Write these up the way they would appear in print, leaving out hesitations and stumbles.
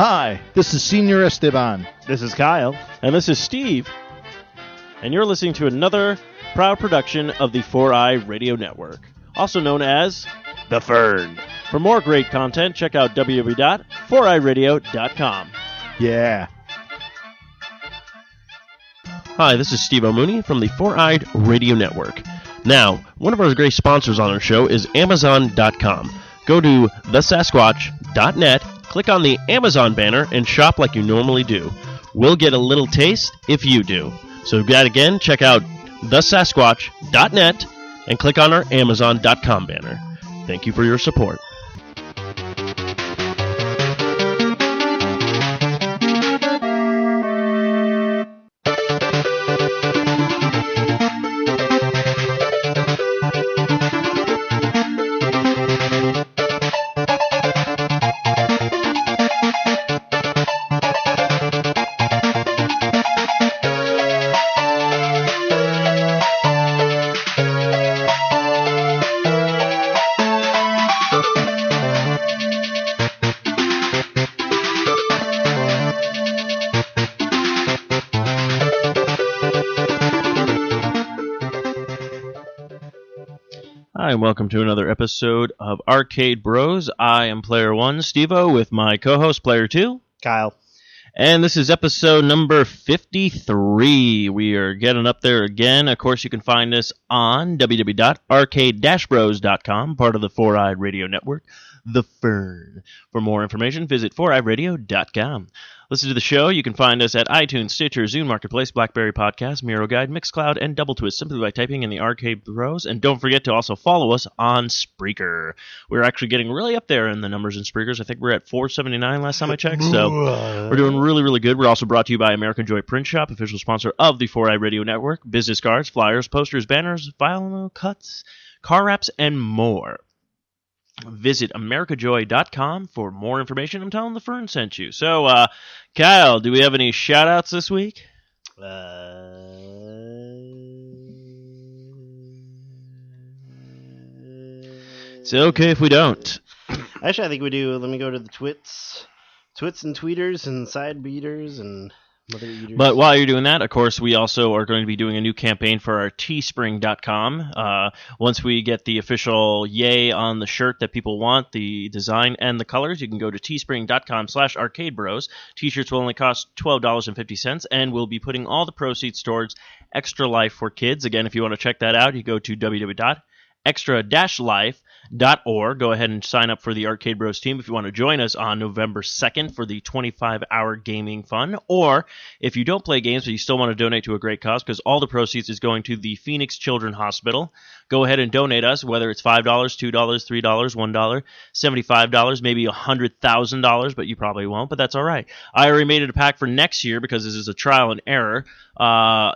Hi, this is Senior Esteban. This is Kyle. And this is Steve. And you're listening to another proud production of the 4i Radio Network, also known as The Fern. For more great content, check out www.4iradio.com. Yeah. Hi, this is Steve O'Mooney from the 4i Radio Network. Now, one of our great sponsors on our show is Amazon.com. Go to thesasquatch.net, click on the Amazon banner, and shop like you normally do. We'll get a little taste if you do. So that again, check out thesasquatch.net and click on our Amazon.com banner. Thank you for your support. Hi, and welcome to another episode of Arcade Bros. I am Player 1, Steve-O, with my co-host, Player 2, Kyle. And this is episode number 53. We are getting up there again. Of course, you can find us on www.arcade-bros.com, part of the 4i Radio Network, The Fern. For more information, visit 4iradio.com. Listen to the show. You can find us at iTunes, Stitcher, Zune Marketplace, BlackBerry Podcast, Miro Guide, Mixcloud, and Double Twist simply by typing in the Arcade Bros. And don't forget to also follow us on Spreaker. We're actually getting really up there in the numbers in Spreakers. I think we're at 479 last time I checked, so we're doing really, really good. We're also brought to you by American Joy Print Shop, official sponsor of the 4i Radio Network. Business cards, flyers, posters, banners, vinyl cuts, car wraps, and more. Visit americajoy.com for more information. I'm telling the Fern sent you. So, Kyle, do we have any shout-outs this week? It's okay if we don't. Actually, I think we do. Let me go to the twits and tweeters and side beaters and mother eaters. But while you're doing that, of course, we also are going to be doing a new campaign for our teespring.com. Once we get the official yay on the shirt that people want, the design and the colors, you can go to teespring.com/arcadebros. T-shirts will only cost $12.50, and we'll be putting all the proceeds towards Extra Life for Kids. Again, if you want to check that out, you go to www.extra-life.org. Go ahead and sign up for the Arcade Bros team if you want to join us on November 2nd for the 25-hour gaming fun. Or if you don't play games but you still want to donate to a great cause, because all the proceeds is going to the Phoenix Children's Hospital, go ahead and donate us, whether it's $5, $2, $3, $1, $75, maybe $100,000, but you probably won't, but that's all right. I already made it a pack for next year because this is a trial and error.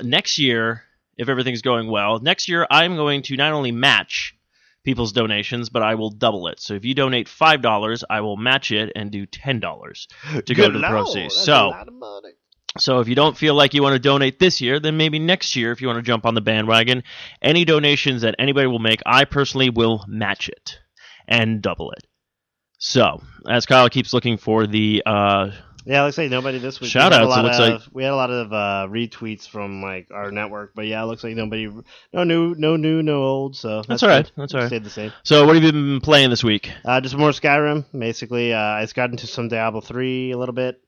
Next year, if everything's going well, next year I'm going to not only match people's donations, but I will double it. So if you donate $5, I will match it and do $10 to go to the proceeds. That's a lot of money. So if you don't feel like you want to donate this year, then maybe next year, if you want to jump on the bandwagon, any donations that anybody will make, I personally will match it and double it. So, as Kyle keeps looking for the yeah, it looks like nobody this week. Shout-outs. We had a lot of retweets from like our network, but yeah, it looks like nobody, no new, no old. So that's all right. That's all right. Stayed the same. So what have you been playing this week? Just more Skyrim, basically. I just got into some Diablo 3 a little bit,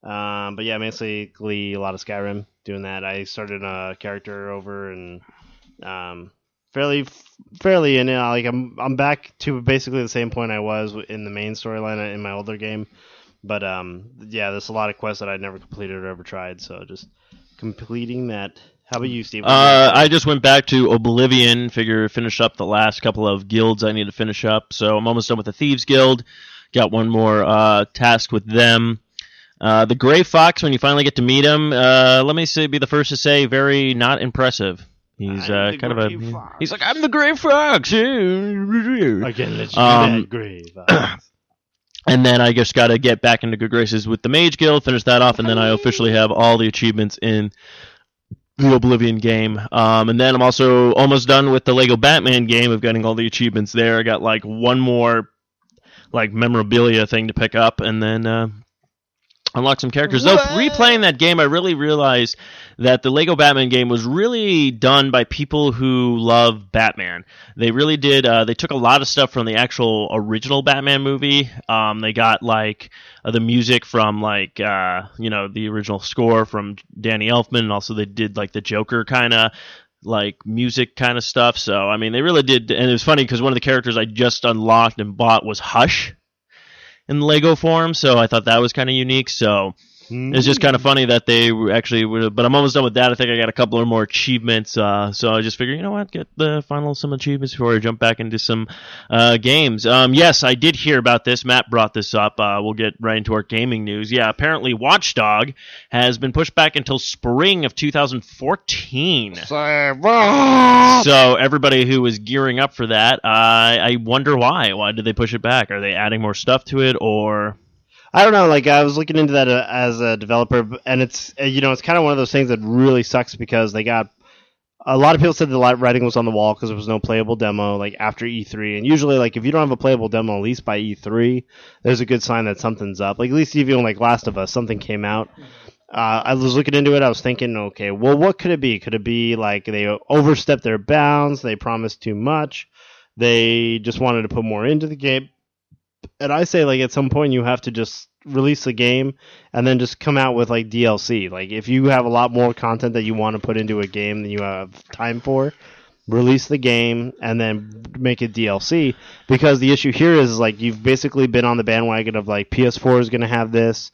but yeah, basically a lot of Skyrim. Doing that, I started a character over and fairly, and like I'm back to basically the same point I was in the main storyline in my older game. But, yeah, there's a lot of quests that I'd never completed or ever tried, so just completing that. How about you, Steve? I just went back to Oblivion, finish up the last couple of guilds I need to finish up, so I'm almost done with the Thieves Guild. Got one more task with them. The Gray Fox, when you finally get to meet him, let me be the first to say, very not impressive. He's kind of a... Fox. He's like, I'm the Gray Fox! I can let you do that, Gray Fox. And then I just got to get back into good graces with the Mage Guild, finish that off, and then I officially have all the achievements in the Oblivion game. And then I'm also almost done with the Lego Batman game of getting all the achievements there. I got like one more like memorabilia thing to pick up, and then unlock some characters. Though replaying that game, I really realized that the Lego Batman game was really done by people who love Batman. They really did. They took a lot of stuff from the actual original Batman movie. They got like the music from like the original score from Danny Elfman, and also they did like the Joker kind of like music kind of stuff. So I mean, they really did. And it was funny because one of the characters I just unlocked and bought was Hush in Lego form, so I thought that was kind of unique. So it's just kind of funny that they actually would. But I'm almost done with that. I think I got a couple of more achievements. So I just figured, you know what, get the final some achievements before I jump back into some games. Yes, I did hear about this. Matt brought this up. We'll get right into our gaming news. Yeah, apparently Watch Dogs has been pushed back until spring of 2014. So everybody who was gearing up for that, I wonder why. Why did they push it back? Are they adding more stuff to it, or? I don't know. Like, I was looking into that as a developer, and it's it's kind of one of those things that really sucks because they got a lot of people said the writing was on the wall because there was no playable demo like after E3, and usually like if you don't have a playable demo at least by E3, there's a good sign that something's up. Like at least even like Last of Us, something came out. I was looking into it. I was thinking, okay, well, what could it be? Could it be like they overstepped their bounds? They promised too much. They just wanted to put more into the game. And I say, like, at some point you have to just release the game and then just come out with, like, DLC. Like, if you have a lot more content that you want to put into a game than you have time for, release the game and then make it DLC. Because the issue here is, like, you've basically been on the bandwagon of, like, PS4 is going to have this.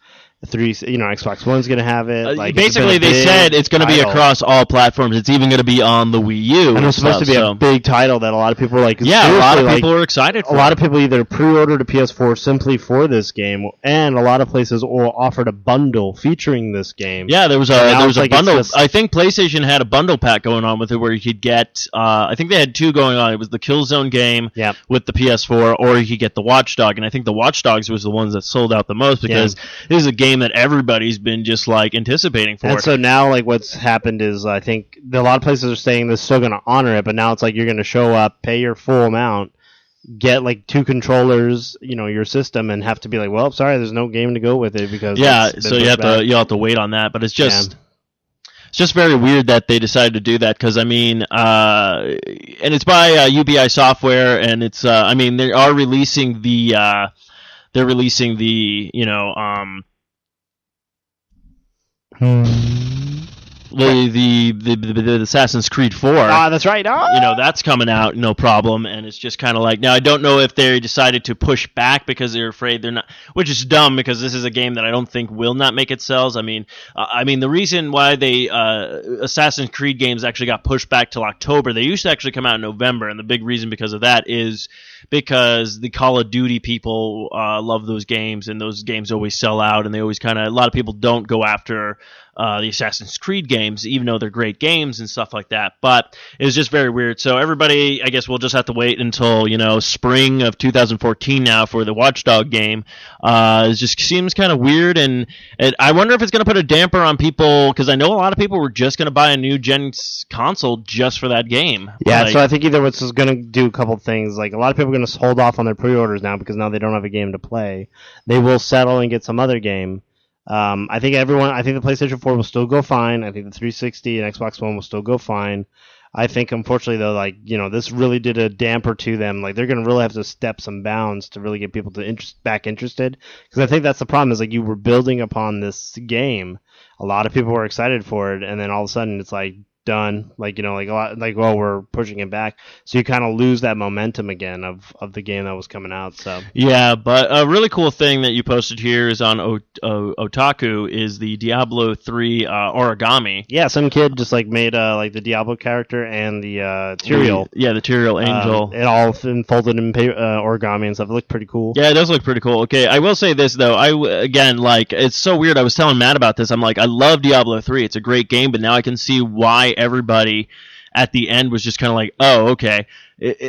Xbox One's going to have it. Like, basically, they said it's going to be across all platforms. It's even going to be on the Wii U. And it's supposed to be a big title that a lot of people are like. Yeah, a lot of people are excited for. A lot of people either pre-ordered a PS4 simply for this game, and a lot of places offered a bundle featuring this game. Yeah, there was a bundle. I think PlayStation had a bundle pack going on with it where you could get. I think they had two going on. It was the Killzone game with the PS4, or you could get the Watch Dogs. And I think the Watch Dogs was the ones that sold out the most because this is a game that everybody's been just like anticipating for. And so now, like, what's happened is I think a lot of places are saying they're still going to honor it, but now it's like you're going to show up, pay your full amount, get like 2 controllers, your system, and have to be like, well, sorry, there's no game to go with it because so you'll have to wait on that. But it's just. It's just very weird that they decided to do that because, I mean, and it's by UBI Software, and it's, I mean, they are releasing the, the Assassin's Creed 4. That's right. That's coming out, no problem. And it's just kind of like, now I don't know if they decided to push back because they're afraid they're not, which is dumb because this is a game that I don't think will not make it sales. I mean, the reason why they Assassin's Creed games actually got pushed back till October, they used to actually come out in November, and the big reason because of that is because the Call of Duty people love those games, and those games always sell out, and they always a lot of people don't go after the Assassin's Creed games, even though they're great games and stuff like that. But it was just very weird. So everybody, I guess we'll just have to wait until, spring of 2014 now for the Watch Dogs game. It just seems kind of weird, and I wonder if it's going to put a damper on people, because I know a lot of people were just going to buy a new gen console just for that game. Yeah, so I think either what's going to do a couple things. Like, a lot of people are going to hold off on their pre-orders now because now they don't have a game to play. They will settle and get some other game. I think the PlayStation 4 will still go fine. I think the 360 and Xbox One will still go fine. I think, unfortunately, though, this really did a damper to them. Like, they're going to really have to step some bounds to really get people to back interested. Because I think that's the problem is, like, you were building upon this game. A lot of people were excited for it, and then all of a sudden it's like, done, like, like a lot, like, well, we're pushing it back, so you kind of lose that momentum again of the game that was coming out. So yeah, but a really cool thing that you posted here is on Otaku is the Diablo 3 Origami. Yeah, some kid just like made like the Diablo character and the Tyrael. The Tyrael angel. It all folded in origami and stuff. It looked pretty cool. Yeah, it does look pretty cool. Okay, I will say this though. It's so weird. I was telling Matt about this. I'm like, I love Diablo 3. It's a great game, but now I can see why everybody at the end was just kind of like, oh, okay.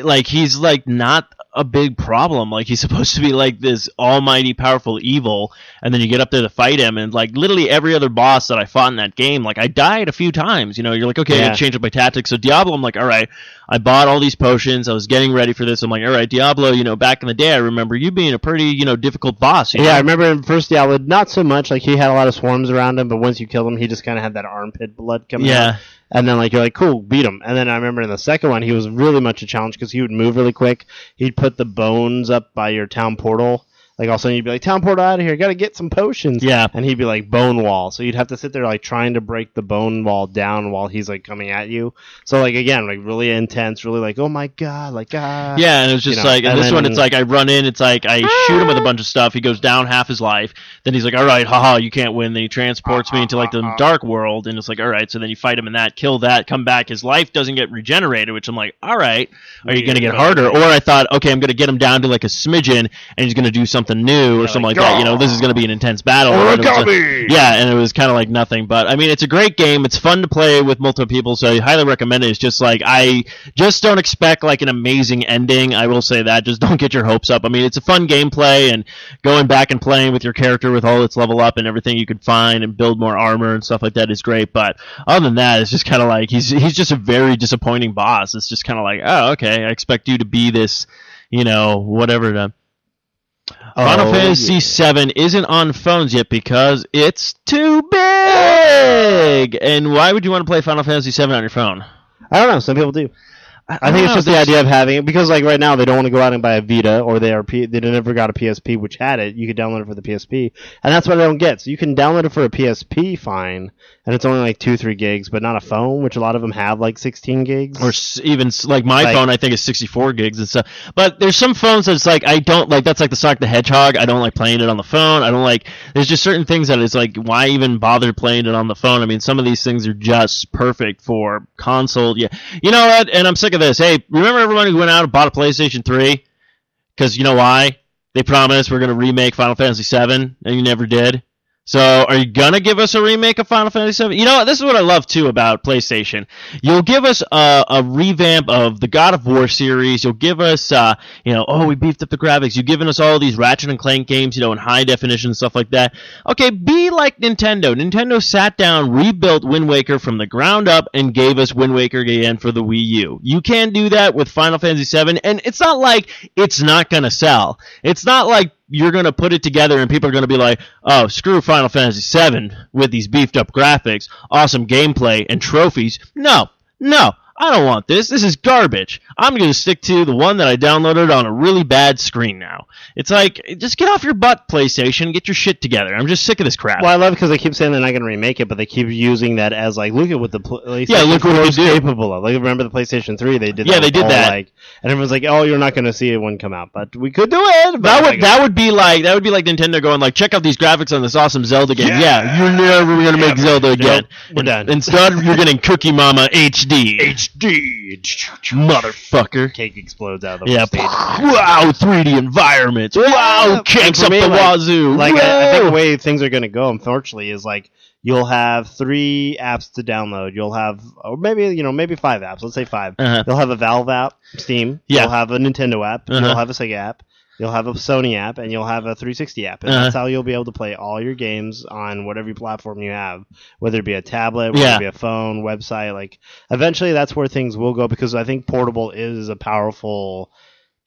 Like, he's, like, not a big problem. Like, he's supposed to be, like, this almighty powerful evil, and then you get up there to fight him, and, like, literally every other boss that I fought in that game, like, I died a few times. You know, you're like, okay, I change up my tactics. So Diablo, I'm like, all right, I bought all these potions. I was getting ready for this. I'm like, all right, Diablo, you know, back in the day, I remember you being a pretty, you know, difficult boss. You know? I remember in first Diablo, not so much. Like, he had a lot of swarms around him, but once you killed him, he just kind of had that armpit blood coming out. And then, like, you're like, cool, beat him. And then I remember in the second one, he was really much a challenge because he would move really quick. He'd put the bones up by your town portal. Like, all of a sudden, you'd be like, town portal out of here, gotta get some potions. Yeah. And he'd be like, bone wall. So you'd have to sit there, like, trying to break the bone wall down while he's, like, coming at you. So, like, again, like, really intense, really like, oh my god, like, ah. Yeah, and it was just, you know, like, and this one, it's like, I run in, it's like, I shoot him with a bunch of stuff, he goes down half his life, then he's like, alright, haha, you can't win, then he transports me into, like, the dark world, and it's like, alright, so then you fight him in that, kill that, come back, his life doesn't get regenerated, which I'm like, alright, are you gonna get harder? Or I thought, okay, I'm gonna get him down to, like, a smidgen, and he's gonna do something new, or something like that, you know, this is going to be an intense battle. Origami! And it was kind of like nothing, but I mean, it's a great game. It's fun to play with multiple people, so I highly recommend it. It's just like, I just don't expect like an amazing ending. I will say that. Just don't get your hopes up. I mean, it's a fun gameplay, and going back and playing with your character with all its level up and everything you could find and build more armor and stuff like that is great, but other than that, it's just kind of like, he's just a very disappointing boss. It's just kind of like, oh, okay, I expect you to be this, you know, whatever. Final Fantasy VII isn't on phones yet because it's too big. And why would you want to play Final Fantasy VII on your phone? I don't know. Some people do. I think it's just the idea of having it, because like right now they don't want to go out and buy a Vita, or they never got a PSP which had it. You could download it for the PSP, and that's what I don't get. So you can download it for a PSP, fine, and it's only like 2-3 gigs, but not a phone, which a lot of them have like 16 gigs. Or even like my phone, I think is 64 gigs and stuff. But there's some phones that's like, I don't like. That's like the Sonic the Hedgehog. I don't like playing it on the phone. I don't like. There's just certain things that it's like, why even bother playing it on the phone? I mean, some of these things are just perfect for console. Yeah, you know what? And I'm sick of this. Hey, remember everyone who went out and bought a PlayStation 3? Because you know why? They promised we're going to remake Final Fantasy VII, and you never did. So, are you going to give us a remake of Final Fantasy VII? You know, this is what I love, too, about PlayStation. You'll give us a revamp of the God of War series. You'll give us, we beefed up the graphics. You've given us all these Ratchet & Clank games, you know, in high definition and stuff like that. Okay, be like Nintendo. Nintendo sat down, rebuilt Wind Waker from the ground up, and gave us Wind Waker again for the Wii U. You can do that with Final Fantasy VII, and it's not like it's not going to sell. It's not like you're going to put it together and people are going to be like, oh, screw Final Fantasy VII with these beefed up graphics, awesome gameplay, and trophies. No, I don't want this. This is garbage. I'm going to stick to the one that I downloaded on a really bad screen now. It's like, just get off your butt, PlayStation, get your shit together. I'm just sick of this crap. Well, I love it because they keep saying they're not going to remake it, but they keep using that as like, look at what the PlayStation look what is capable of. Like, remember the PlayStation 3? They did that. Yeah, they did that. Like, and everyone's like, oh, you're not going to see it when it come out, but we could do it. That would be like Nintendo going like, check out these graphics on this awesome Zelda game. Yeah, you're never going to make Zelda again. Nope, we're done. Instead, you're getting Cookie Mama HD. Motherfucker. Cake explodes out of the stage. Wow, 3D environments. Wow, cakes up the wazoo. Like, I think the way things are going to go, unfortunately, is like, you'll have 3 apps to download. You'll have, or maybe 5 apps. Let's say 5. You'll have a Valve app, Steam. Yeah. You'll have a Nintendo app. You'll have a Sega app. You'll have a Sony app, and you'll have a 360 app. And that's how you'll be able to play all your games on whatever platform you have, whether it be a tablet, whether it be a phone, website. Like, eventually that's where things will go, because I think portable is a powerful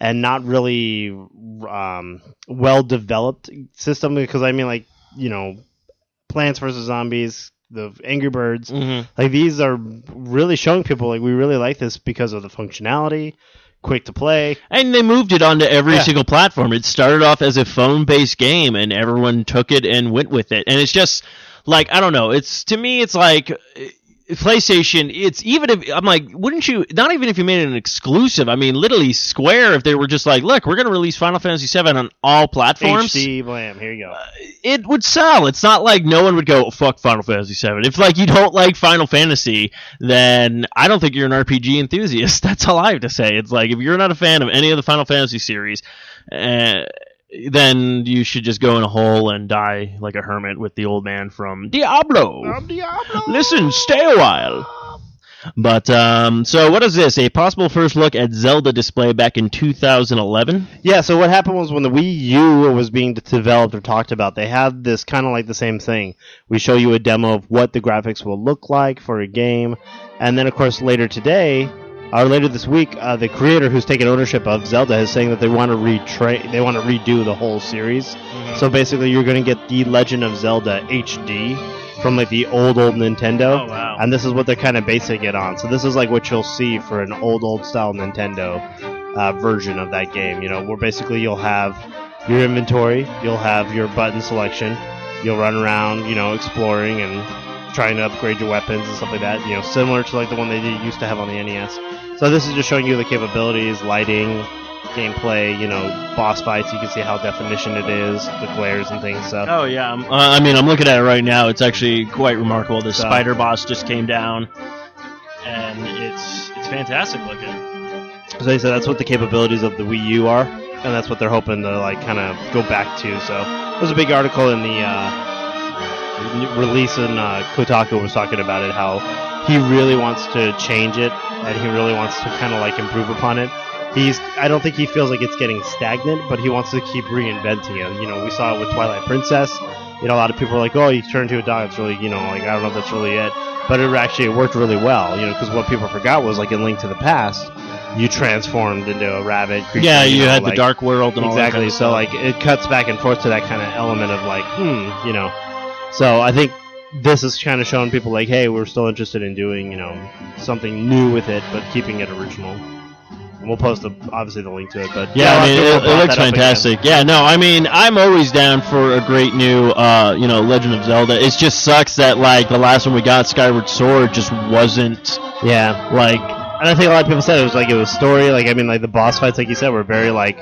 and not really well-developed system. Because, I mean, like, you know, Plants vs. Zombies, the Angry Birds, like, these are really showing people, like, we really like this because of the functionality, quick to play. And they moved it onto every single platform. It started off as a phone-based game, and everyone took it and went with it. And it's just, like, I don't know. To me, it's like PlayStation, it's even if, I'm like, wouldn't you, not even if you made it an exclusive, I mean, literally Square, if they were just like, look, we're going to release Final Fantasy VII on all platforms. HD, blam, here you go. It would sell. It's not like no one would go, oh, fuck Final Fantasy VII. If, like, you don't like Final Fantasy, then I don't think you're an RPG enthusiast. That's all I have to say. It's like, if you're not a fan of any of the Final Fantasy series, then you should just go in a hole and die like a hermit with the old man from Diablo. Diablo. Listen, stay a while. But so what is this? A possible first look at Zelda display back in 2011? Yeah, so what happened was when the Wii U was being developed or talked about, they had this kind of like the same thing. We show you a demo of what the graphics will look like for a game, and then of course later this week, the creator who's taken ownership of Zelda is saying that they want to redo the whole series. Mm-hmm. So basically, you're going to get the Legend of Zelda HD from like the old Nintendo. Oh, wow. And this is what they're kind of basing it on. So this is like what you'll see for an old style Nintendo version of that game. You know, where basically you'll have your inventory, you'll have your button selection, you'll run around, you know, exploring and trying to upgrade your weapons and stuff like that. You know, similar to like the one they used to have on the NES. So this is just showing you the capabilities, lighting, gameplay, you know, boss fights. You can see how definition it is, the glares and things. So. Oh yeah, I mean, I'm looking at it right now. It's actually quite remarkable. The spider boss just came down, and it's fantastic looking. So they said that's what the capabilities of the Wii U are, and that's what they're hoping to like kind of go back to. So there's a big article in the release, and Kotaku was talking about it, how he really wants to change it, and he really wants to kind of like improve upon it. I don't think he feels like it's getting stagnant, but he wants to keep reinventing it. You know, we saw it with Twilight Princess. You know, a lot of people are like, oh, you turn into a dog. It's really, you know, like, I don't know if that's really it. But it worked really well, you know, because what people forgot was, like, in Link to the Past, you transformed into a rabbit creature. Yeah, you had like, the Dark World and all that kind of stuff. So, like, it cuts back and forth to that kind of element of, like, you know. So I think this is kind of showing people, like, hey, we're still interested in doing, you know, something new with it, but keeping it original. We'll post obviously the link to it, but yeah, I mean, it looks fantastic. Yeah, no, I mean, I'm always down for a great new, you know, Legend of Zelda. It just sucks that like the last one we got, Skyward Sword, just wasn't. Yeah, like, and I think a lot of people said it was story. Like, I mean, like the boss fights, like you said, were very like,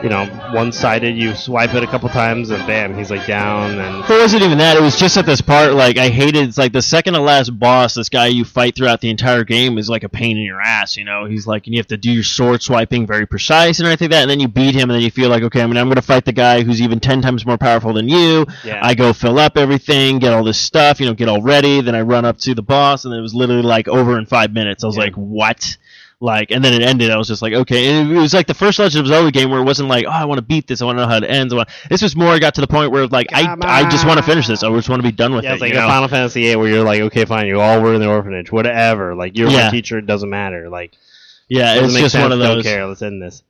you know, one-sided. You swipe it a couple times and bam, he's like down. And it wasn't even that. It was just at this part, like, I hated. It's like the second to last boss. This guy you fight throughout the entire game is like a pain in your ass. You know, he's like, and you have to do your sword swiping very precise and everything like that. And then you beat him, and then you feel like, okay, I mean, I'm going to fight the guy who's even 10 times more powerful than you. Yeah. I go fill up everything, get all this stuff, you know, get all ready. Then I run up to the boss, and it was literally like over in 5 minutes. I was like, what? Like, and then it ended. I was just like, okay. And it was like the first Legend of Zelda game where it wasn't like, oh, I want to beat this. I want to know how it ends. This was more. I got to the point where like, I just want to finish this. I just want to be done with it. Yeah, it's like a Final Fantasy VIII where you're like, okay, fine, you all were in the orphanage, whatever. Like, you're my teacher. It doesn't matter. Like, yeah, it's just one of those. Don't care. Let's end this.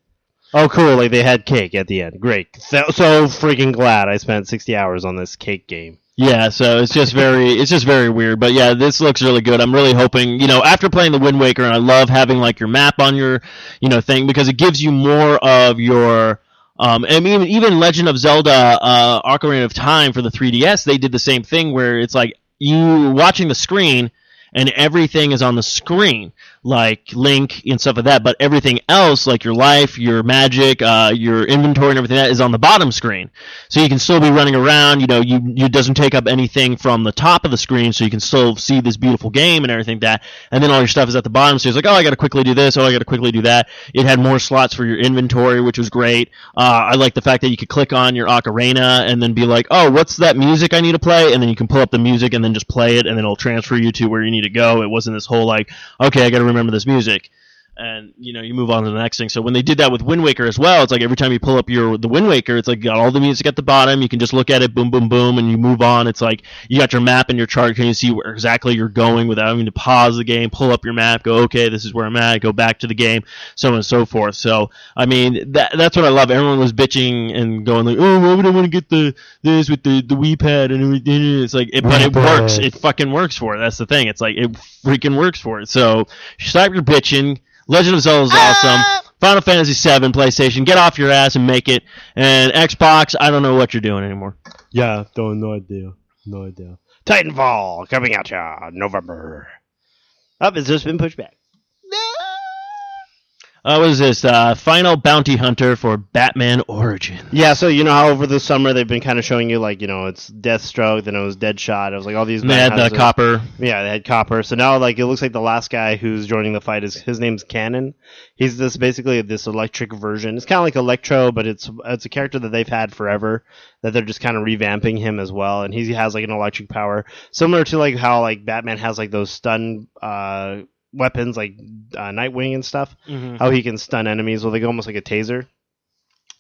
Oh, cool. Like, they had cake at the end. Great. So freaking glad I spent 60 hours on this cake game. Yeah, so it's just very weird. But yeah, this looks really good. I'm really hoping, you know, after playing the Wind Waker, and I love having like your map on your, you know, thing, because it gives you more of your, I mean, even Legend of Zelda, Ocarina of Time for the 3DS, they did the same thing where it's like you watching the screen and everything is on the screen, like Link and stuff like that, but everything else, like your life, your magic, your inventory and everything, that is on the bottom screen. So you can still be running around, you know, you doesn't take up anything from the top of the screen, so you can still see this beautiful game and everything that, and then all your stuff is at the bottom, so it's like, oh, I gotta quickly do this, oh, I gotta quickly do that. It had more slots for your inventory, which was great. I like the fact that you could click on your ocarina and then be like, oh, what's that music I need to play? And then you can pull up the music and then just play it, and then it'll transfer you to where you need to go. It wasn't this whole like, okay, I gotta remember this music, and you know, you move on to the next thing. So when they did that with Wind Waker as well, it's like every time you pull up the Wind Waker, it's like got all the music at the bottom. You can just look at it, boom, boom, boom, and you move on. It's like you got your map and your chart. Can you see where exactly you're going without having to pause the game, pull up your map, go, okay, this is where I'm at, go back to the game, so on and so forth. So I mean, that's what I love. Everyone was bitching and going like, oh, why would I want to get this with the Wii Pad and everything? It's like, but it works. It fucking works for it. That's the thing. It's like it freaking works for it. So stop your bitching. Legend of Zelda is awesome. Final Fantasy VII, PlayStation, get off your ass and make it. And Xbox, I don't know what you're doing anymore. Yeah, no idea. Titanfall coming out November. It's just been pushed back. What is this? Final Bounty Hunter for Batman Origins. Yeah, so you know how over the summer they've been kind of showing you, like, you know, it's Deathstroke, then it was Deadshot. It was like all these. They had the Copper. Yeah, they had Copper. So now, like, it looks like the last guy who's joining the fight his name's Cannon. He's basically this electric version. It's kind of like Electro, but it's a character that they've had forever. That they're just kind of revamping him as well, and he has like an electric power, similar to like how like Batman has like those stun weapons like Nightwing and stuff. Mm-hmm. How he can stun enemies with like almost like a taser.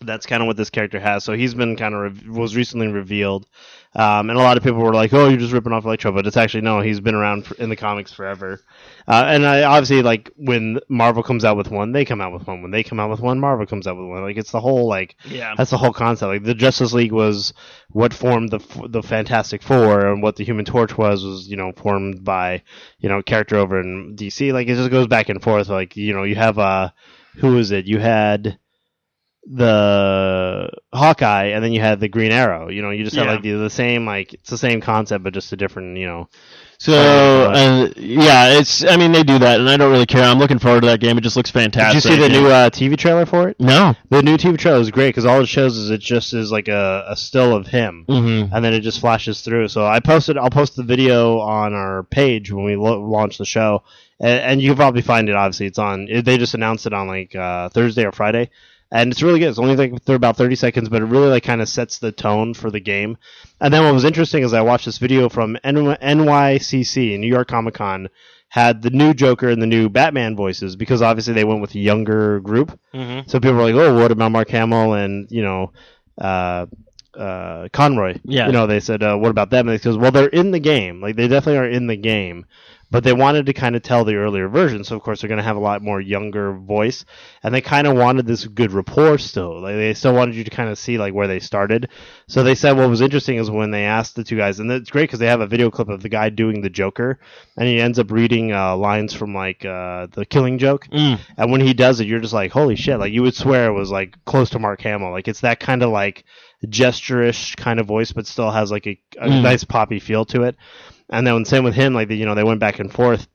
That's kind of what this character has. So he's been kind of was recently revealed, and a lot of people were like, "Oh, you're just ripping off Electro," but it's actually no. He's been around in the comics forever, and I obviously like when Marvel comes out with one, they come out with one. When they come out with one, Marvel comes out with one. Like it's the whole that's the whole concept. Like the Justice League was what formed the Fantastic Four, and what the Human Torch was formed by character over in DC. Like it just goes back and forth. Like you have who is it? You had the Hawkeye, and then you had the Green Arrow. You just have like the same, like it's the same concept, but just a different, So it's. I mean, they do that, and I don't really care. I'm looking forward to that game. It just looks fantastic. Did you see the new TV trailer for it? No. The new TV trailer is great because all it shows is it just is like a still of him, Mm-hmm. and then it just flashes through. So I'll post the video on our page when we launch the show, and you can probably find it. Obviously, it's on. They just announced it on like Thursday or Friday. And it's really good. It's only like they're about 30 seconds, but it really like kind of sets the tone for the game. And then what was interesting is I watched this video from NYCC, New York Comic Con, had the new Joker and the new Batman voices because obviously they went with a younger group. Mm-hmm. So people were like, "Oh, what about Mark Hamill and Conroy?" Yeah. They said, "What about them?" And they goes, "Well, they're in the game. Like they definitely are in the game." But they wanted to kind of tell the earlier version, so of course they're going to have a lot more younger voice, and they kind of wanted this good rapport still. Like they still wanted you to kind of see like where they started. So they said what was interesting is when they asked the two guys, and it's great because they have a video clip of the guy doing the Joker, and he ends up reading lines from like the Killing Joke, and when he does it, you're just like, holy shit! Like you would swear it was like close to Mark Hamill. Like it's that kind of like gesture-ish kind of voice, but still has like a nice poppy feel to it. And then same with him, like they went back and forth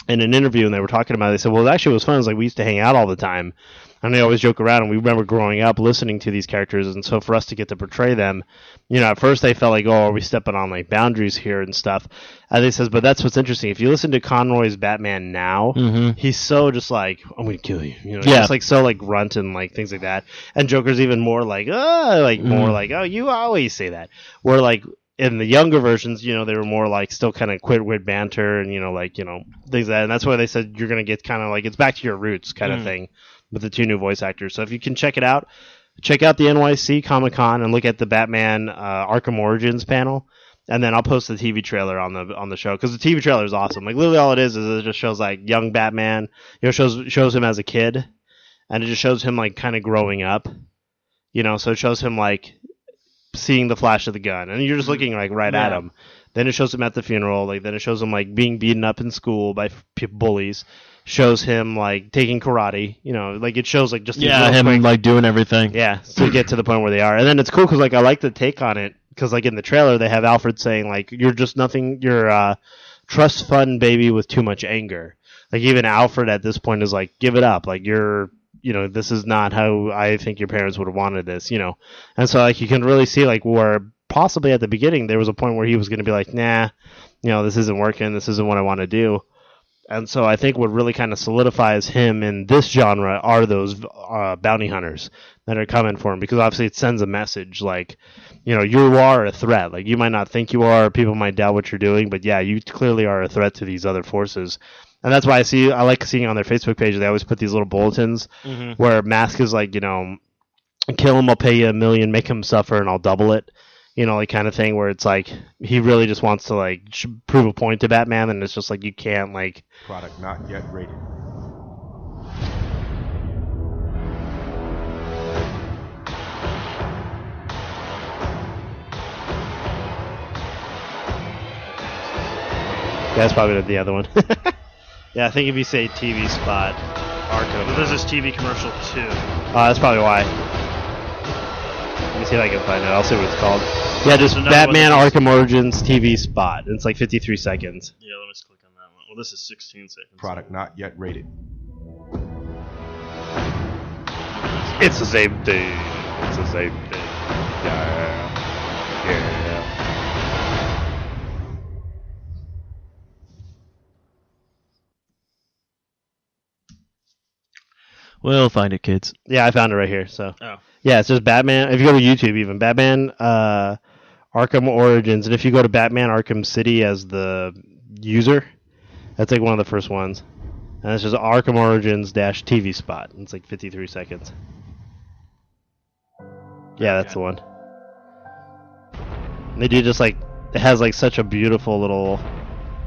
in an interview, and they were talking about it. They said, well, actually, it was fun. It was like we used to hang out all the time, and they always joke around. And we remember growing up listening to these characters, and so for us to get to portray them, at first they felt like, oh, are we stepping on like boundaries here and stuff? And they says, but that's what's interesting. If you listen to Conroy's Batman now, he's so just like, I'm gonna kill you, just like so like grunt and like things like that. And Joker's even more like, more like, oh, you always say that. Where like in the younger versions, they were more like still kind of wit banter and things like that. And that's why they said you're gonna get kind of like it's back to your roots kind of thing with the two new voice actors. So if you can check it out, check out the NYC Comic Con and look at the Batman Arkham Origins panel, and then I'll post the TV trailer on the show because the TV trailer is awesome. Like literally all it is it just shows like young Batman, shows him as a kid, and it just shows him like kind of growing up, so it shows him like seeing the flash of the gun, and you're just looking like right at him. Then it shows him at the funeral, like then it shows him like being beaten up in school by bullies. Shows him like taking karate, like it shows like just him quick, like doing everything. Yeah, to get to the point where they are, and then it's cool because like I like the take on it because like in the trailer they have Alfred saying like you're just nothing, you're a trust fund baby with too much anger. Like even Alfred at this point is like give it up, like you're. This is not how I think your parents would have wanted this, And so, like, you can really see, like, where possibly at the beginning there was a point where he was going to be like, nah, this isn't working. This isn't what I want to do. And so I think what really kind of solidifies him in this genre are those bounty hunters that are coming for him. Because obviously it sends a message, like, you are a threat. Like, you might not think you are. People might doubt what you're doing. But, yeah, you clearly are a threat to these other forces. And that's why I like seeing on their Facebook page, they always put these little bulletins where Mask is like, kill him, I'll pay you $1 million, make him suffer, and I'll double it. Like kind of thing where it's like, he really just wants to like prove a point to Batman, and it's just like, you can't like... Product not yet rated. That's probably the other one. Yeah, I think if you say TV spot, Arkham. But this is TV commercial too. That's probably why. Let me see if I can find it. I'll see what it's called. Yeah, just Batman Arkham Origins TV spot. It's like 53 seconds. Yeah, let me just click on that one. Well, this is 16 seconds. Product not yet rated. It's the same thing. It's the same thing. Yeah. We'll find it, kids. Yeah, I found it right here. So. Oh. Yeah, it's just Batman. If you go to YouTube, even Batman Arkham Origins, and if you go to Batman Arkham City as the user, that's like one of the first ones. And it's just Arkham Origins -TV spot. It's like 53 seconds. Yeah, that's the one. And they do just like, it has like such a beautiful little...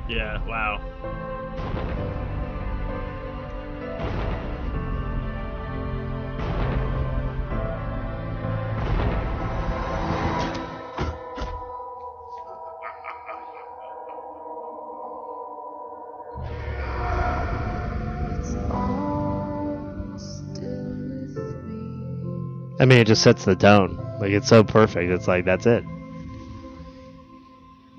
Yeah, wow. I mean, it just sets the tone. Like, it's so perfect. It's like, that's it.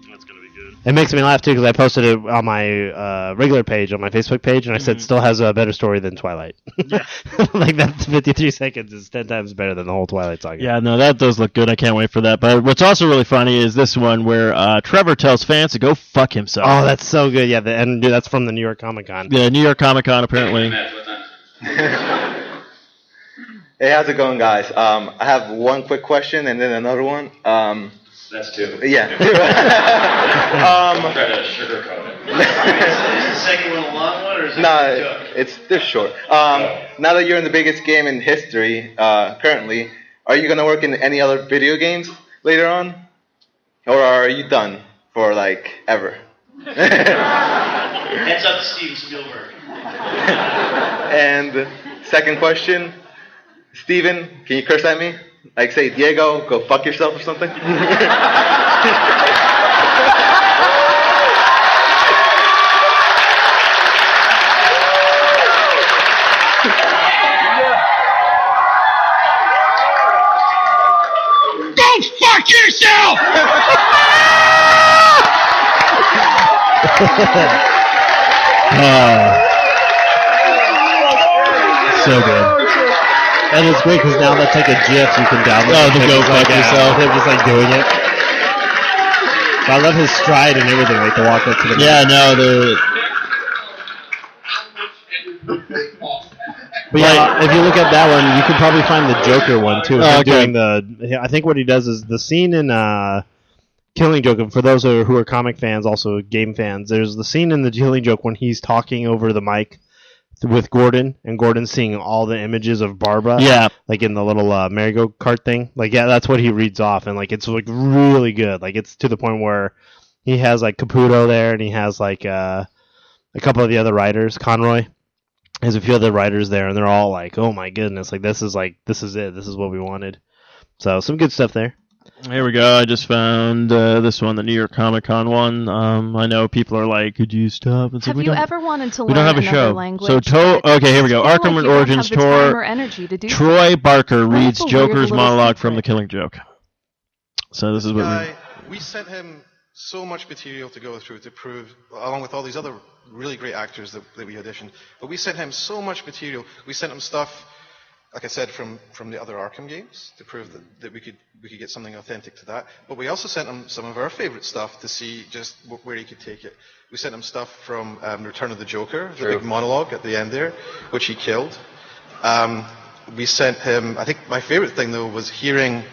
That's gonna be good. It makes me laugh, too, because I posted it on my regular page, on my Facebook page, and I said, still has a better story than Twilight. Yeah. Like, that 53 seconds is 10 times better than the whole Twilight saga. Yeah, no, that does look good. I can't wait for that. But what's also really funny is this one where Trevor tells fans to go fuck himself. Oh, that's so good. Yeah, and that's from the New York Comic Con. Yeah, New York Comic Con, apparently. Hey, how's it going, guys? I have one quick question and then another one. That's two. Yeah. I'm trying to sugarcoat it. Is the second one a long one, or is it they're short. Now that you're in the biggest game in history, currently, are you gonna work in any other video games later on, or are you done for like ever? Heads up to Steven Spielberg. And second question, Steven, can you curse at me? Like say, Diego, go fuck yourself or something? Go fuck yourself! So good. And it's great because now that's like a GIF you can download. Oh, to go fuck yourself. Him just like doing it. But I love his stride and everything, like the walk up to the Yeah, no, But yeah, if you look at that one, you can probably find the Joker one too. Oh, okay. I think what he does is the scene in Killing Joke. For those who are comic fans, also game fans, there's the scene in the Killing Joke when he's talking over the mic with Gordon, and Gordon's seeing all the images of Barbara. Yeah. Like in the little merry-go-kart thing. Like, yeah, that's what he reads off, and like it's like really good. Like it's to the point where he has like Caputo there, and he has like a couple of the other writers, Conroy. There's a few other writers there, and they're all like, "Oh my goodness! This is it. This is what we wanted." So some good stuff there. Here we go. I just found this one, the New York Comic Con one. I know people are like, "Could you stop?" It's Have like, you ever wanted to learn we don't have a another show. language? So okay, here we go. Feel like Arkham you don't Origins have the time tour. or energy to do Troy Barker What reads if a weird Joker's little monologue from The secret? Killing Joke. So this is what We sent him so much material to go through to prove, along with all these other really great actors that we auditioned, but we sent him so much material. We sent him stuff, like I said, from the other Arkham games to prove that we could get something authentic to that. But we also sent him some of our favorite stuff to see just where he could take it. We sent him stuff from Return of the Joker, the big monologue at the end there, which he killed. We sent him, I think my favorite thing though was hearing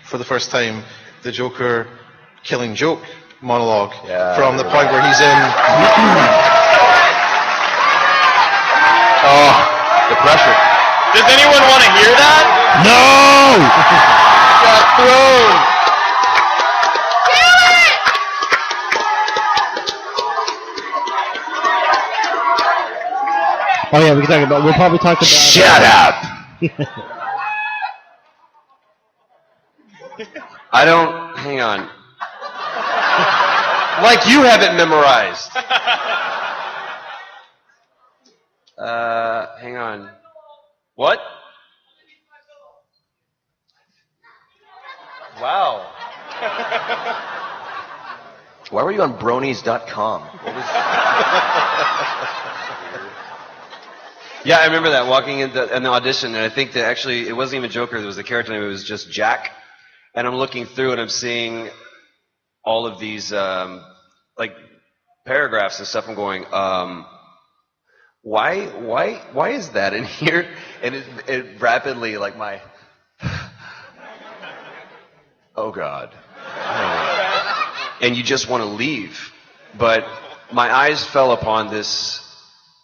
for the first time the Joker Killing Joke monologue from the point where he's in. Oh, the pressure. Does anyone want to hear that? No! Got thrown. Oh yeah, we can talk about. We'll probably talk about. Shut up. I don't. Hang on. Like you have it memorized. Hang on. What? Wow. Why were you on bronies.com? What was... Yeah, I remember that, walking in the audition, and I think that actually it wasn't even Joker, it was the character name, it was just Jack. And I'm looking through and I'm seeing all of these like paragraphs and stuff. I'm going, why is that in here? And it rapidly, like my, oh God. And you just want to leave. But my eyes fell upon this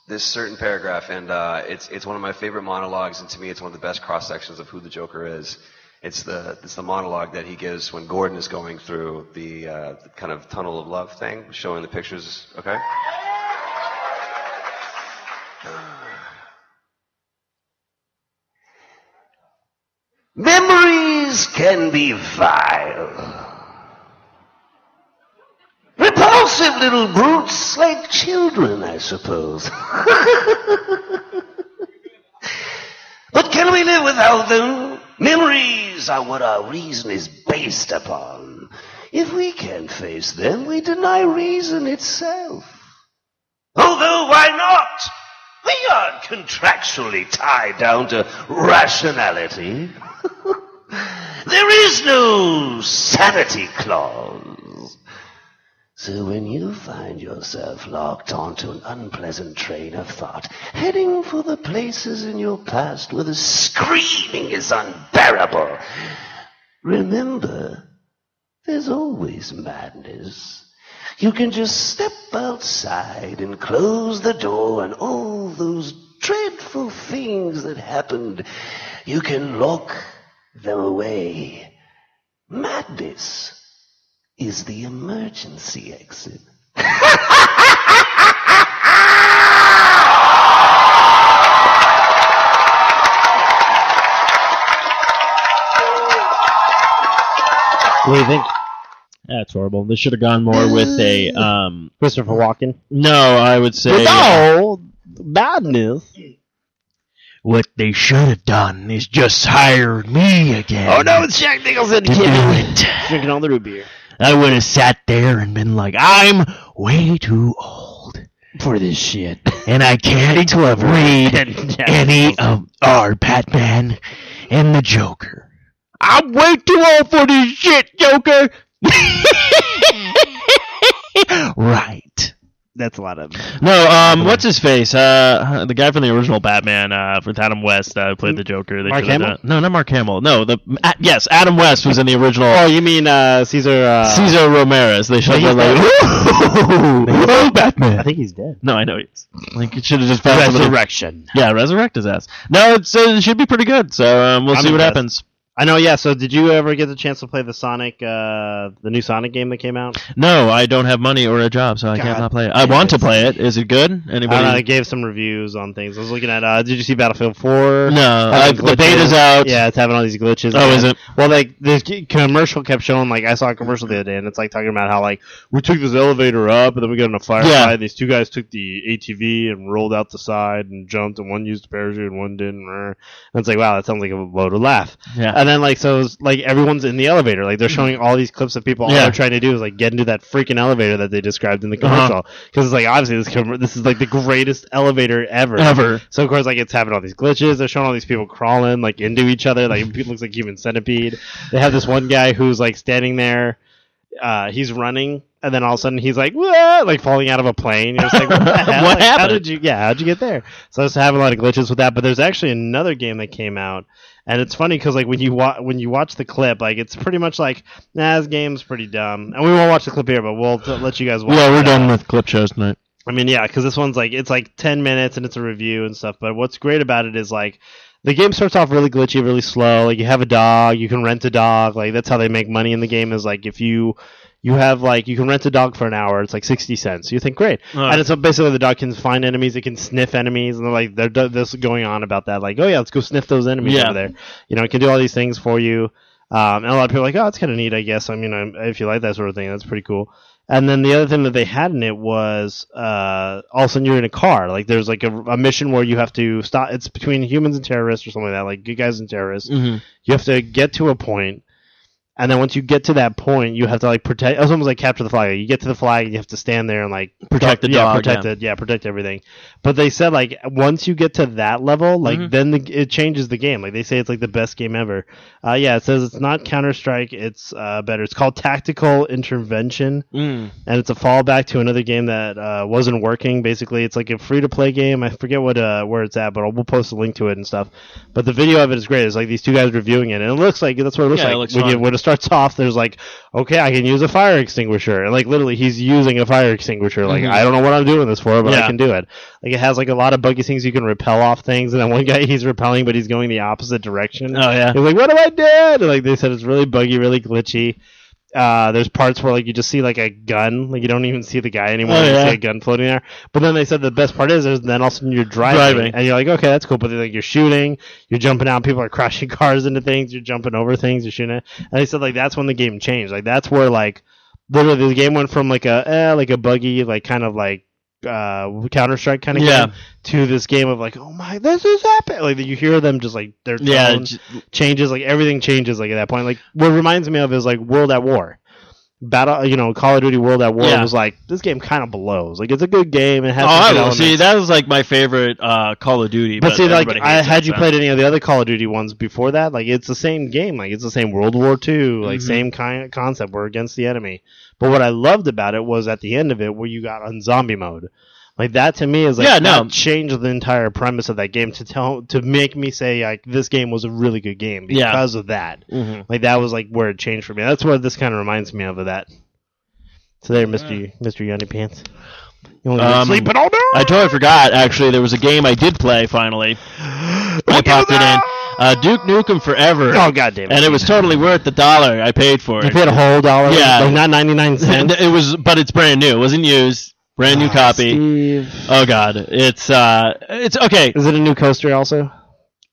this certain paragraph, and it's one of my favorite monologues, and to me, it's one of the best cross sections of who the Joker is. It's the monologue that he gives when Gordon is going through the kind of tunnel of love thing, showing the pictures. Okay. Memories can be vile. Repulsive little brutes like children, I suppose. But can we live without them? Memories are what our reason is based upon. If we can't face them, we deny reason itself. Although, why not? We aren't contractually tied down to rationality. There is no sanity clause. So when you find yourself locked onto an unpleasant train of thought, heading for the places in your past where the screaming is unbearable, remember, there's always madness. You can just step outside and close the door, and all those dreadful things that happened, you can lock them away. Madness is the emergency exit. What do you think? That's horrible. They should have gone more with a Christopher Walken? No, I would say No! Badness. what they should have done is just hired me again. Oh no, it's Jack Nicholson. to do it. Drinking all the root beer. I would have sat there and been like, I'm way too old, For this shit. and I can't read any of our Batman and the Joker. I'm way too old for this shit, Joker. Right. That's a lot of... No, what's his face? The guy from the original Batman, with Adam West, played the Joker. They Mark should've Hamill? No, not Mark Hamill. No, yes, Adam West was in the original. Oh, you mean Caesar... Cesar Ramirez. They should have been like, hello, Batman. I think he's dead. No, I know he is. Like, it should have just found somebody- Resurrection. Yeah, resurrect his ass. No, it should be pretty good. So we'll I'm see what impressed. happens. I know, yeah, so did you ever get the chance to play the Sonic, the new Sonic game that came out? No, I don't have money or a job, so I can't God not play it. I want to play it. Is it good? Anybody? I gave some reviews on things. I was looking at, did you see Battlefield 4? No, Having the glitches. beta's out. Yeah, it's having all these glitches. Oh, is it? Well, like, this commercial kept showing, like, I saw a commercial the other day, and it's, like, talking about how, like, we took this elevator up, and then we got in a firefight, Yeah. and these two guys took the ATV and rolled out the side and jumped, and one used a parachute and one didn't. And it's like, wow, that sounds like a load of laugh. Yeah. And then, like, so it was, like, everyone's in the elevator. Like, they're showing all these clips of people. All Yeah. they're trying to do is, like, get into that freaking elevator that they described in the commercial. Because it's, like, obviously, this is, like, the greatest elevator ever. So, of course, like, it's having all these glitches. They're showing all these people crawling, like, into each other. Like, it looks like human centipede. They have this one guy who's, like, standing there. He's running. And then all of a sudden, he's like, "Whoa!" Like, falling out of a plane. You're just like, what the hell? What Like, happened? how'd you get there? So, I was having a lot of glitches with that. But there's actually another game that came out. And it's funny because, like, when you watch the clip, like, it's pretty much like, this game's pretty dumb. And we won't watch the clip here, but we'll let you guys watch Yeah, we're it. done with clip shows tonight. I mean, yeah, because this one's like, it's like 10 minutes and it's a review and stuff. But what's great about it is, like, the game starts off really glitchy, really slow. Like, you have a dog, you can rent a dog. Like, that's how they make money in the game, is like, if you have, like, you can rent a dog for an hour, it's like 60 cents. You think, great. And it's basically the dog can find enemies, it can sniff enemies, and they're this going on about that. Like, oh yeah, let's go sniff those enemies over there. You know, it can do all these things for you. And a lot of people are like, oh, it's kind of neat, I guess. I mean, if you like that sort of thing, that's pretty cool. And then the other thing that they had in it was all of a sudden you're in a car. Like, there's like a mission where you have to stop. It's between humans and terrorists or something like that, like good guys and terrorists. Mm-hmm. You have to get to a point, and then once you get to that point, you have to, like, protect. It was almost like capture the flag. Like, you get to the flag, and you have to stand there and, like, Protect the dog, protect everything. But they said, like, once you get to that level, like, then it changes the game. Like, they say it's like the best game ever. Yeah, it says it's not Counter-Strike. It's better. It's called Tactical Intervention, and it's a fallback to another game that wasn't working. Basically, it's like a free-to-play game. I forget where it's at, but we'll post a link to it and stuff. But the video of it is great. It's like these two guys reviewing it, and it looks like that's what it looks like. It looks when fun. it starts starts off, there's like, okay, I can use a fire extinguisher. And like literally he's using a fire extinguisher. Like, I don't know what I'm doing this for, but I can do it. Like it has like a lot of buggy things you can repel off things. And then one guy, he's repelling, but he's going the opposite direction. Oh, yeah. He's like, what do I do? And like they said, it's really buggy, really glitchy. There's parts where like you just see like a gun, like you don't even see the guy anymore. You see a gun floating there. But then they said the best part is then all of a sudden you're driving. And you're like, okay, that's cool. But then like you're shooting, you're jumping out, people are crashing cars into things, you're jumping over things, you're shooting it. And they said like that's when the game changed. Like that's where like literally the game went from like a buggy, like kind of like Counter-Strike kind of game to this game of like, oh my, this is epic. Like you hear them just like their tone changes, like everything changes like at that point. Like what reminds me of is like World at War. Call of Duty World at War was like, this game kind of blows. Like it's a good game. It has see, that was like my favorite Call of Duty. But see, like had you played any of the other Call of Duty ones before that, like it's the same game. Like it's the same World War II, like same kind of concept. We're against the enemy. But what I loved about it was at the end of it where you got on zombie mode. Like that to me is like that changed the entire premise of that game to make me say like this game was a really good game because of that. Like that was like where it changed for me. That's what this kind of reminds me of that. So there, Mr. Yunny Pants. You only been sleeping all day? I totally forgot. Actually, there was a game I did play finally. I popped it in. Duke Nukem Forever. Oh, goddamn it. And it was totally worth the $1 I paid for it. You paid a whole $1? Yeah. Like not 99 cents? But it's brand new. It wasn't used. Brand new copy. Steve. Oh, God. It's okay. Is it a new coaster also?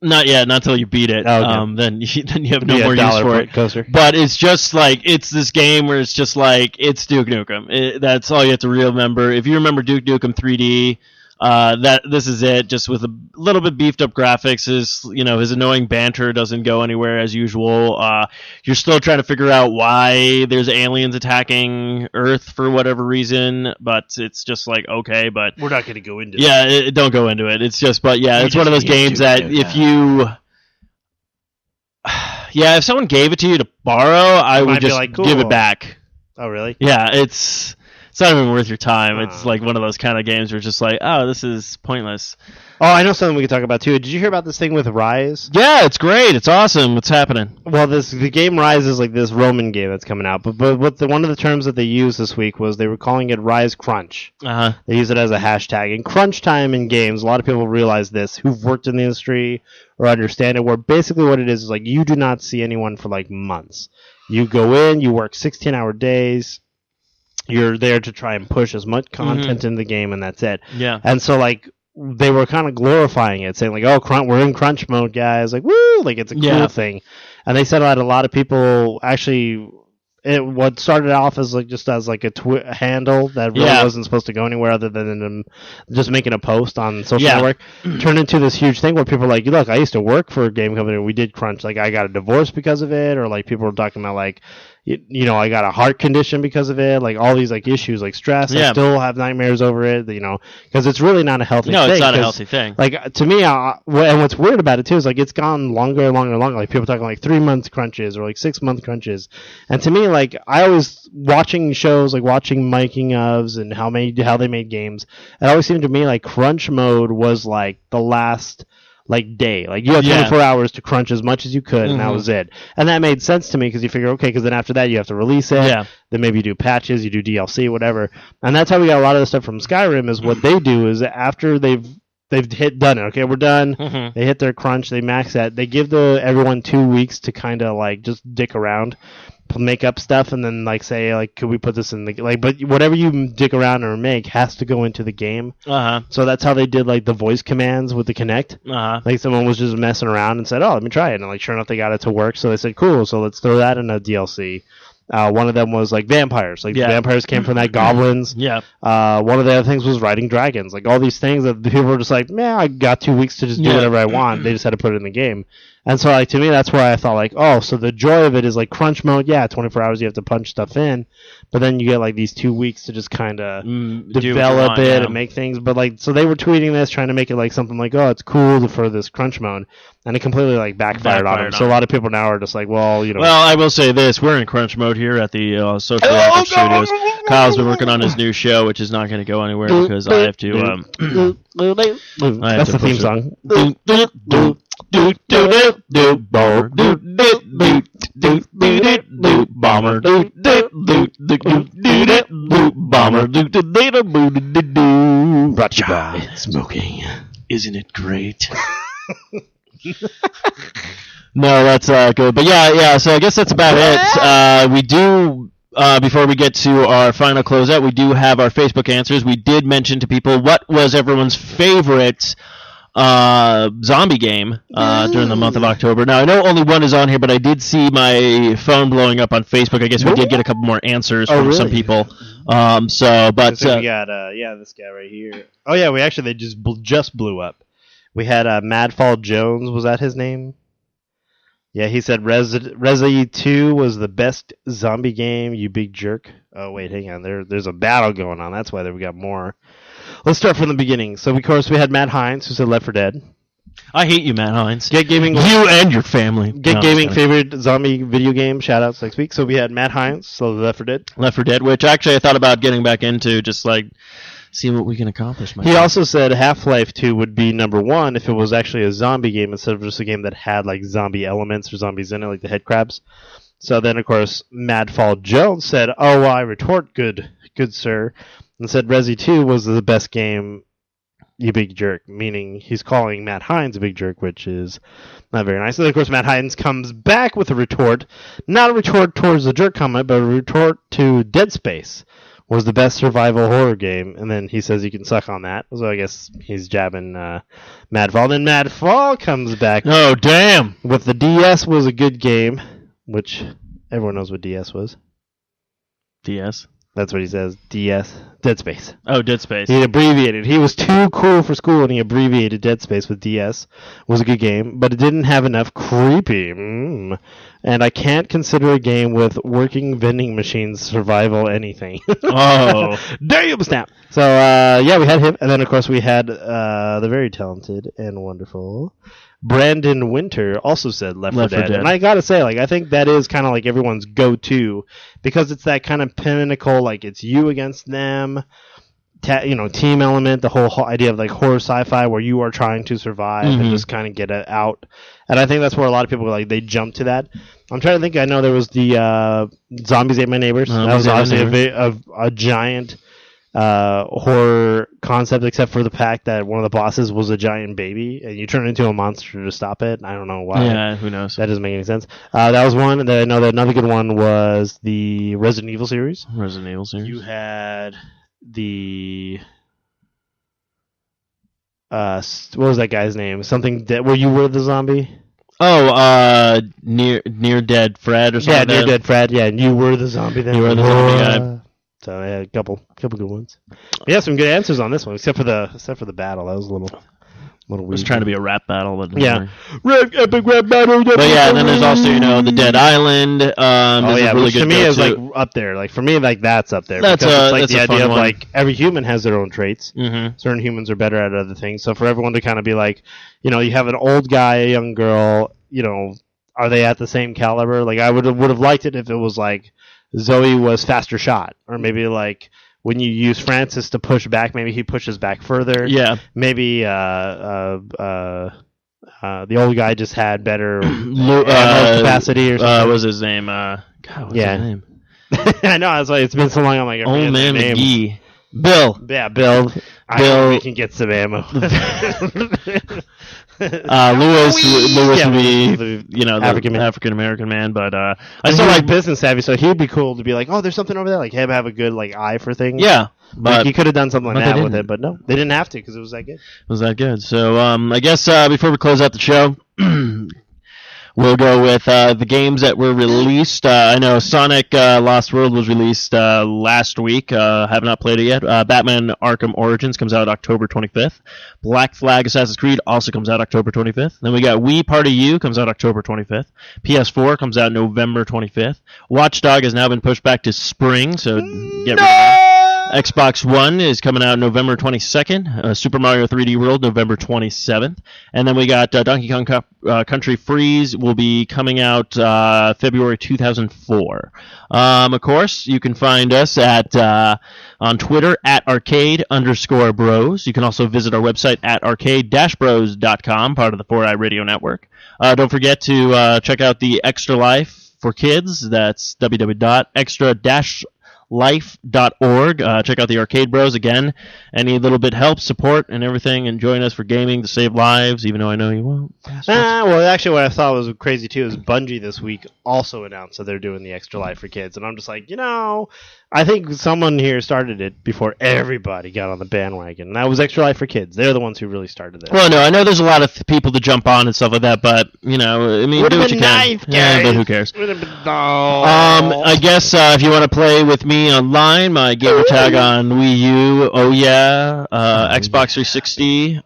Not yet. Not until you beat it. Oh, okay. Then you have no more use for it. Coaster. But it's just like, it's this game where it's just like, it's Duke Nukem. That's all you have to remember. If you remember Duke Nukem 3D, this is it, just with a little bit beefed up graphics. His annoying banter doesn't go anywhere as usual. You're still trying to figure out why there's aliens attacking Earth for whatever reason, but it's just like, okay, but we're not going to go into that. Yeah, don't go into it. It's just, but yeah, it's one of those games that if someone gave it to you to borrow, I would just like, cool. Give it back. Oh, really? Yeah, it's not even worth your time. It's like one of those kind of games where it's just like, oh, this is pointless. Oh, I know something we could talk about too. Did you hear about this thing with Rise? Yeah, it's great. It's awesome. What's happening? Well, the game Rise is like this Roman game that's coming out. But one of the terms that they used this week was they were calling it Rise Crunch. They use it as a hashtag. And crunch time in games, a lot of people realize this who've worked in the industry or understand it, where basically what it is like you do not see anyone for like months. You go in, you work 16-hour days. You're there to try and push as much content in the game, and that's it. Yeah. And so, like, they were kind of glorifying it, saying, like, oh, we're in crunch mode, guys. Like, woo! Like, it's a cool thing. And they said that a lot of people actually... what started off as like just as like a handle that really wasn't supposed to go anywhere other than just making a post on social network turned into this huge thing where people are like, look, I used to work for a game company. We did crunch. Like I got a divorce because of it, or like people were talking about like, I got a heart condition because of it. Like all these like issues, like stress. I still have nightmares over it. Because it's really not a healthy thing. No, it's not a healthy thing. Like to me, and what's weird about it too is like it's gone longer and longer and longer. Like people talking like 3 month crunches or like 6 month crunches. And to me, like I always watching shows, like watching making ofs and how they made games. It always seemed to me like crunch mode was like the last like day. Like you had 24 hours to crunch as much as you could, and that was it. And that made sense to me because you figure, okay, because then after that you have to release it. Yeah. Then maybe you do patches, you do DLC, whatever. And that's how we got a lot of the stuff from Skyrim. Is what they do is after they've done it. Okay, we're done. They hit their crunch. They max that. They give everyone 2 weeks to kind of like just dick around, make up stuff, and then like say like, could we put this in the like? But whatever you dick around or make has to go into the game. So that's how they did like the voice commands with the Kinect. Like someone was just messing around and said, "Oh, let me try it," and like sure enough, they got it to work. So they said, "Cool, so let's throw that in a DLC." One of them was like vampires. Like vampires came from that, goblins. One of the other things was riding dragons. Like all these things that the people were just like, man, I got 2 weeks to just do whatever I want. They just had to put it in the game. And so like to me, that's why I thought like, oh, so the joy of it is like crunch mode. Yeah, 24 hours you have to punch stuff in, but then you get like these 2 weeks to just kind of develop it and make things. But like, so they were tweeting this, trying to make it like something like, oh, it's cool for this crunch mode, and it completely like backfired on them. So a lot of people now are just like, well, Well, I will say this: we're in crunch mode here at the Social Active Studios. Kyle's been working on his new show, which is not going to go anywhere because I have to. That's the theme song. bomber do do do do do do do bomber do do do do do do. Brought to you by smoking. Isn't it great? No, that's good. But yeah. So I guess that's about it. We do. Before we get to our final closeout, we do have our Facebook answers. We did mention to people what was everyone's favorite zombie game during the month of October. Now, I know only one is on here, but I did see my phone blowing up on Facebook. I guess we did get a couple more answers from some people. We got this guy right here. Oh yeah, they just blew up. We had Madfall Jones. Was that his name? Yeah, he said Resi 2 was the best zombie game, you big jerk. Oh, wait, hang on. There's a battle going on. That's why we got more. Let's start from the beginning. So, of course, we had Matt Hines, who said Left 4 Dead. I hate you, Matt Hines. Get Gaming. You and your family. Get Gaming favorite zombie video game. Shout-outs next week. So, we had Matt Hines, so Left 4 Dead. Left 4 Dead, which actually I thought about getting back into, just like... see what we can accomplish. He also said Half-Life 2 would be number one if it was actually a zombie game instead of just a game that had like zombie elements or zombies in it, like the head crabs. So then, of course, Madfall Jones said, "Oh, I retort, good sir," and said Resi 2 was the best game, you big jerk, meaning he's calling Matt Hines a big jerk, which is not very nice. And of course, Matt Hines comes back with a retort, not a retort towards the jerk comment, but a retort to Dead Space. Was the best survival horror game, and then he says you can suck on that. So I guess he's jabbing Madfall. Then Madfall comes back. Oh, damn! With the DS was a good game, which everyone knows what DS was. DS? That's what he says. DS. Dead Space. Oh, Dead Space. He abbreviated. He was too cool for school, and he abbreviated Dead Space with DS. It was a good game, but it didn't have enough creepy. And I can't consider a game with working vending machines survival anything. Oh. Damn snap. So, we had him. And then, of course, we had the very talented and wonderful Brandon Winter also said Left 4 Dead. And I gotta say, like, I think that is kind of like everyone's go-to because it's that kind of pinnacle, like, it's you against them, team element, the whole idea of, like, horror sci-fi where you are trying to survive and just kind of get it out. And I think that's where a lot of people, like, they jump to that. I'm trying to think. I know there was the Zombies Ate My Neighbors. That was obviously a giant horror concept, except for the fact that one of the bosses was a giant baby, and you turn into a monster to stop it. I don't know why. Yeah, who knows? That doesn't make any sense. That was one. And then I know that another good one was the Resident Evil series. You had the... what was that guy's name? Something where you were the zombie? Oh, near dead Fred or something. Yeah, near dead Fred. Yeah, and you were the zombie then. You were the zombie guy. So I had a couple good ones. But yeah, some good answers on this one, except for the battle. That was a little weird. It was trying to be a rap battle, but epic rap battle. But yeah, and then there's also the Dead Island. Really which to me is like up there. Like for me, like that's up there. That's because it's like the idea of one. like every human has their own traits. Mm-hmm. Certain humans are better at other things. So for everyone to kind of be like, you have an old guy, a young girl. Are they at the same caliber? Like I would have liked it if it was like Zoe was faster shot, or maybe like when you use Francis to push back, maybe he pushes back further. Yeah. Maybe the old guy just had better capacity or something. What was his name? God, what's his name? I know. It's been so long. I'm like, Old Man McGee. Bill. Yeah, Bill. I know we can get some ammo. Lewis would be, the African American man, but I still like business savvy, so he'd be cool to be like, oh, there's something over there, like him have a good eye for things. Yeah, but like, he could have done something like that with it, but no, they didn't have to because it was that good. It was that good. So I guess before we close out the show. We'll go with the games that were released. I know Sonic Lost World was released last week. Have not played it yet. Batman Arkham Origins comes out October 25th. Black Flag Assassin's Creed also comes out October 25th. Then we got Wii Party U comes out October 25th. PS4 comes out November 25th. Watch Dog has now been pushed back to spring, so get rid of that. Xbox One is coming out November 22nd. Super Mario 3D World November 27th. And then we got Donkey Kong Country Freeze will be coming out February 2004. Of course, you can find us at on Twitter at arcade_bros. You can also visit our website at arcade-bros.com, part of the 4i Radio Network. Don't forget to check out the Extra Life for Kids. That's www.extra-life.org. Check out the Arcade Bros again. Any little bit helps, support, and everything, and join us for gaming to save lives, even though I know you won't. Well, actually, what I thought was crazy too is Bungie this week also announced that they're doing the Extra Life for Kids, and I'm just like, I think someone here started it before everybody got on the bandwagon, and that was Extra Life for Kids. They're the ones who really started it. Well, no, I know there's a lot of people to jump on and stuff like that, but, I mean, Would've do what been you can. nice, Yeah, but guys. who cares? No. I guess if you want to play with me online, my gamer tag on Wii U, Xbox 360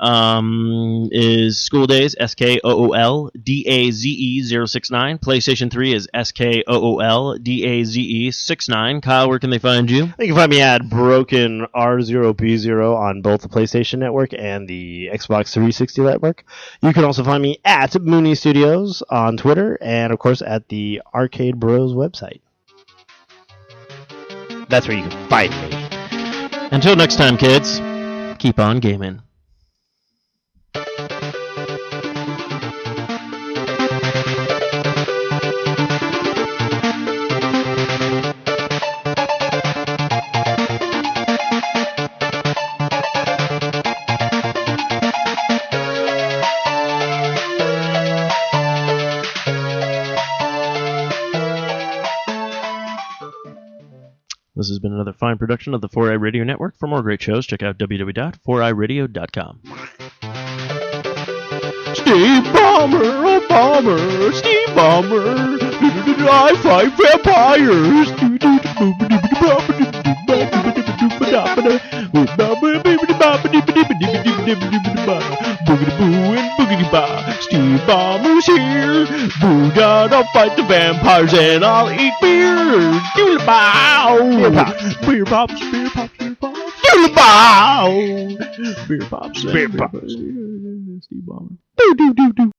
is School Days, SKOOLDAZE069. PlayStation 3 is SKOOLDAZE69. Kyle, where can they find you? You can find me at Broken R0B0 on both the PlayStation Network and the Xbox 360 Network. You can also find me at Mooney Studios on Twitter and, of course, at the Arcade Bros website. That's where you can find me. Until next time, kids, keep on gaming. This has been another fine production of the 4i Radio Network. For more great shows, check out www.4iradio.com. Steve Bomber, oh Bomber, Steve Bomber, I fight vampires. Boogity boo and boogity ba, Steve Bomber's here. Boo, gotta fight the vampires and I'll eat beer. Doodle-bow. Beer pops, beer pops, beer pops. Doodle-bow. Beer pops, beer pops. Steve Bomber. Do do do do.